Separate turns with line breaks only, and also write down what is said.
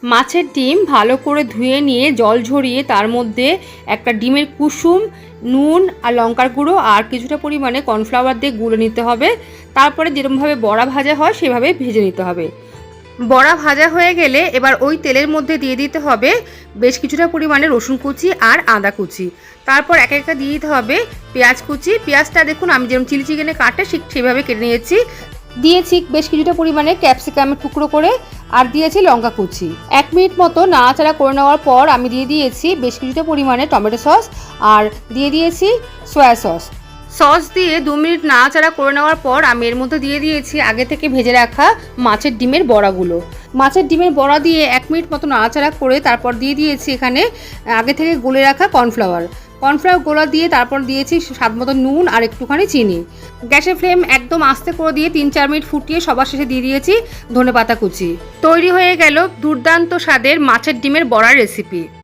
মাছের ডিম ভালো করে ধুয়ে নিয়ে জল ঝরিয়ে তার মধ্যে একটা ডিমের কুসুম, নুন আর লঙ্কার গুঁড়ো আর কিছুটা পরিমাণে কর্নফ্লাওয়ার দিয়ে গুলে নিতে হবে। তারপরে যেরকমভাবে বড়া ভাজা হয় সেভাবে ভেজে নিতে হবে। বড়া ভাজা হয়ে গেলে এবার ওই তেলের মধ্যে দিয়ে দিতে হবে বেশ কিছুটা পরিমাণে রসুন কুচি আর আদা কুচি। তারপর এক একটা দিয়ে দিতে হবে পেঁয়াজ কুচি। পেঁয়াজটা দেখুন আমি যেরকম চিলি চিকেনে কাটে ঠিক সেভাবে কেটে নিয়েছি। দিয়েছি বেশ কিছুটা পরিমাণে ক্যাপসিকামের টুকরো করে, আর দিয়েছি লঙ্কা কুচি। 1 মিনিট মতো নাড়াচাড়া করে নেওয়ার পর আমি দিয়ে দিয়েছি বেশ কিছুটা পরিমাণে টমেটো সস আর দিয়ে দিয়েছি সয়া সস দিয়ে 2 মিনিট নাড়াচাড়া করে নেওয়ার পর আমি এর মধ্যে দিয়ে দিয়েছি আগে থেকে ভেজে রাখা মাছের ডিমের বড়াগুলো। মাছের ডিমের বড়া দিয়ে 1 মিনিট মতো নাড়াচাড়া করে তারপর দিয়ে দিয়েছি এখানে আগে থেকে গুলে রাখা কর্নফ্লাওয়ার গোলা দিয়ে তারপর দিয়েছি স্বাদ মতো নুন আর একটুখানি চিনি। গ্যাসের ফ্লেম একদম আস্তে করে দিয়ে 3-4 মিনিট ফুটিয়ে সবার শেষে দিয়ে দিয়েছি ধনেপাতা কুচি। তৈরি হয়ে গেল দুর্দান্ত স্বাদের মাছের ডিমের বড়ার রেসিপি।